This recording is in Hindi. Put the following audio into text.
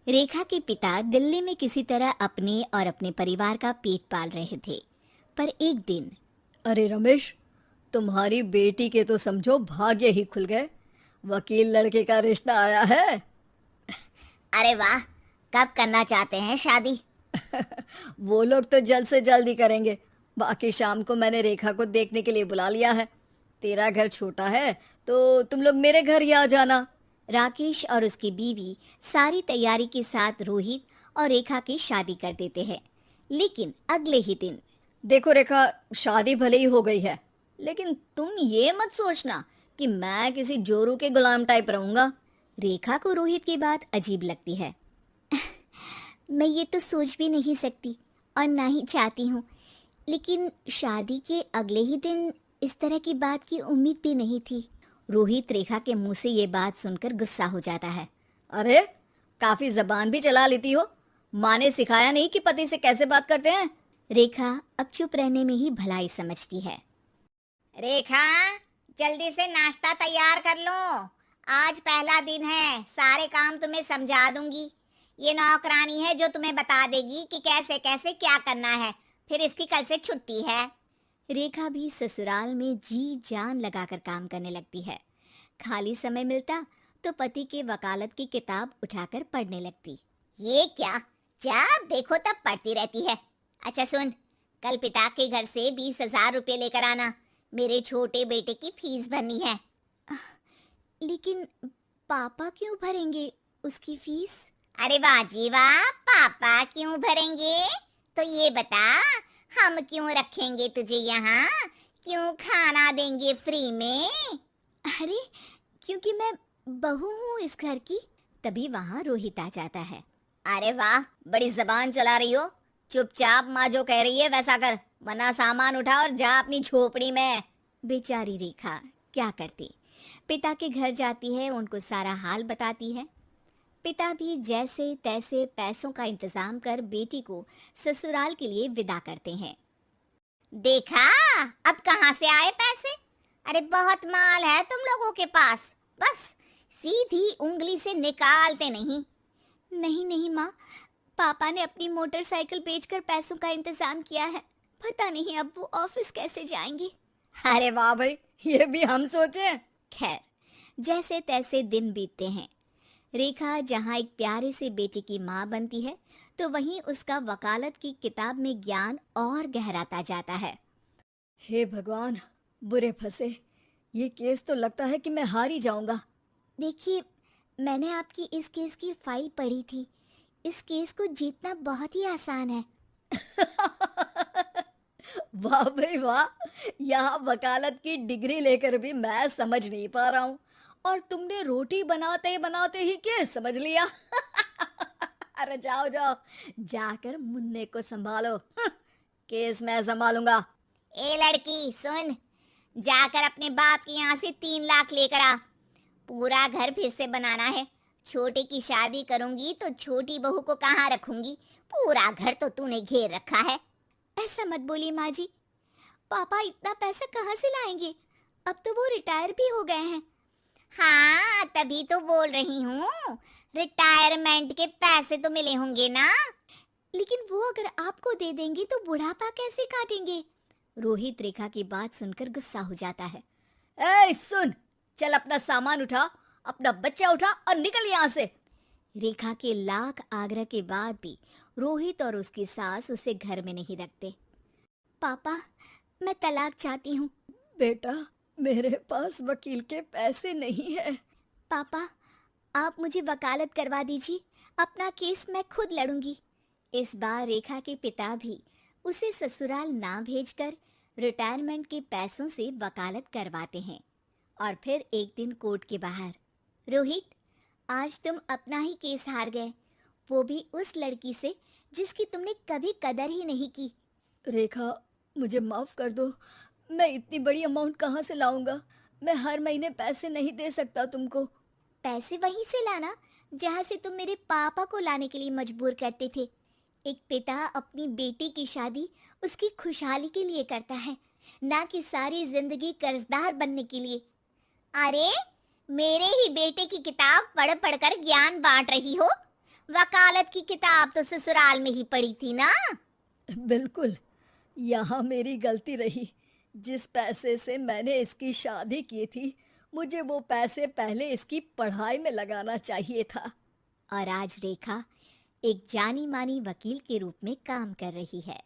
रेखा के पिता दिल्ली में किसी तरह अपने और अपने परिवार का पेट पाल रहे थे। पर एक दिन अरे रमेश, तुम्हारी बेटी के तो समझो भाग्य ही खुल गए। वकील लड़के का रिश्ता आया है। अरे वाह, कब करना चाहते हैं शादी? वो लोग तो जल्द से जल्द ही करेंगे। बाकी शाम को मैंने रेखा को देखने के लिए बुला लिया है। तेरा घर छोटा है तो तुम लोग मेरे घर ही आ जाना। राकेश और उसकी बीवी सारी तैयारी के साथ रोहित और रेखा की शादी कर देते हैं। लेकिन अगले ही दिन देखो रेखा, शादी भले ही हो गई है, लेकिन तुम ये मत सोचना कि मैं किसी जोरू के गुलाम टाइप रहूंगा। रेखा को रोहित की बात अजीब लगती है। मैं ये तो सोच भी नहीं सकती और ना ही चाहती हूँ, लेकिन शादी के अगले ही दिन इस तरह की बात की उम्मीद भी नहीं थी। रोहित रेखा के मुंह से ये बात सुनकर गुस्सा हो जाता है। अरे, काफी जबान भी चला लेती हो। माँ ने सिखाया नहीं कि पति से कैसे बात करते हैं? रेखा अब चुप रहने में ही भलाई समझती है। रेखा, जल्दी से नाश्ता तैयार कर लो। आज पहला दिन है, सारे काम तुम्हें समझा दूंगी। ये नौकरानी है जो तुम्हें बता देगी कि कैसे कैसे क्या करना है। फिर इसकी कल से छुट्टी है। रेखा भी ससुराल में जी जान लगाकर काम करने लगती है। खाली समय मिलता तो पति के वकालत की किताब उठाकर पढ़ने लगती। ये क्या, जब देखो तब पढ़ती रहती है। अच्छा सुन, कल पिता के घर से 20,000 रुपये लेकर आना। मेरे छोटे बेटे की फीस भरनी है। लेकिन पापा क्यों भरेंगे उसकी फीस? अरे वाह जी वाह, पापा क्यों भरेंगे? तो ये बता, हम क्यों रखेंगे तुझे यहाँ? क्यों खाना देंगे फ्री में? अरे, क्योंकि मैं बहू हूँ इस घर की। तभी वहाँ रोहित आ जाता है। अरे वाह, बड़ी जबान चला रही हो। चुपचाप माँ जो कह रही है वैसा कर, वरना सामान उठा और जा अपनी झोपड़ी में। बेचारी रेखा क्या करती, पिता के घर जाती है, उनको सारा हाल बताती है। पिता भी जैसे तैसे पैसों का इंतजाम कर बेटी को ससुराल के लिए विदा करते हैं। देखा, अब कहाँ से आए पैसे? अरे बहुत माल है तुम लोगों के पास, बस सीधी उंगली से निकालते नहीं। नहीं नहीं माँ, पापा ने अपनी मोटरसाइकिल बेचकर पैसों का इंतजाम किया है। पता नहीं अब वो ऑफिस कैसे जाएंगे। अरे वाह भाई, ये भी हम सोचे। खैर, जैसे तैसे दिन बीतते हैं। रेखा जहाँ एक प्यारे से बेटे की माँ बनती है, तो वहीं उसका वकालत की किताब में ज्ञान और गहराता जाता है। हे भगवान, बुरे फंसे। ये केस तो लगता है कि मैं हार ही जाऊंगा। देखिए, मैंने आपकी इस केस की फाइल पढ़ी थी। इस केस को जीतना बहुत ही आसान है। वाह भाई वाह, यहाँ वकालत की डिग्री लेकर भी मैं समझ नहीं पा रहा हूँ, और तुमने रोटी बनाते बनाते ही केस समझ लिया। अरे जाओ जाओ, जाकर मुन्ने को संभालो। केस मैं संभालूंगा। ए लड़की सुन, जाकर अपने बाप के यहाँ से 3 लाख लेकर आ। पूरा घर फिर से बनाना है। छोटे की शादी करूंगी तो छोटी बहू को कहाँ रखूंगी? पूरा घर तो तूने घेर रखा है। ऐसा मत बोलिए माँ जी, पापा इतना पैसा कहाँ से लाएंगे? अब तो वो रिटायर भी हो गए हैं। हाँ, तभी तो बोल रही हूँ, रिटायरमेंट के पैसे तो मिले होंगे ना। लेकिन वो अगर आपको दे देंगे तो बुढ़ापा कैसे काटेंगे? रोहित रेखा की बात सुनकर गुस्सा हो जाता है। ए सुन, चल अपना सामान उठा, अपना बच्चा उठा और निकल यहाँ से। रेखा के लाख आग्रह के बाद भी रोहित और उसकी सास उसे घर में नहीं रखते। पापा, मैं तलाक चाहती हूँ। बेटा, मेरे पास वकील के पैसे नहीं है। पापा, आप मुझे वकालत करवा दीजिए, अपना केस मैं खुद लड़ूंगी। इस बार रेखा के पिता भी उसे ससुराल ना भेजकर रिटायरमेंट के पैसों से वकालत करवाते हैं। और फिर एक दिन कोर्ट के बाहर, रोहित, आज तुम अपना ही केस हार गए, वो भी उस लड़की से जिसकी तुमने कभी कदर ही नहीं की। रेखा, मुझे माफ कर दो। मैं इतनी बड़ी अमाउंट कहाँ से लाऊंगा? मैं हर महीने पैसे नहीं दे सकता तुमको। पैसे वहीं से लाना जहाँ से तुम मेरे पापा को लाने के लिए मजबूर करते थे। एक पिता अपनी बेटी की शादी उसकी खुशहाली के लिए करता है, ना कि सारी जिंदगी कर्जदार बनने के लिए। अरे, मेरे ही बेटे की किताब पढ़ पढ़ कर ज्ञान बांट रही हो? वकालत की किताब तो ससुराल में ही पड़ी थी ना। बिल्कुल, यहाँ मेरी गलती रही। जिस पैसे से मैंने इसकी शादी की थी, मुझे वो पैसे पहले इसकी पढ़ाई में लगाना चाहिए था। और आज रेखा एक जानी मानी वकील के रूप में काम कर रही है।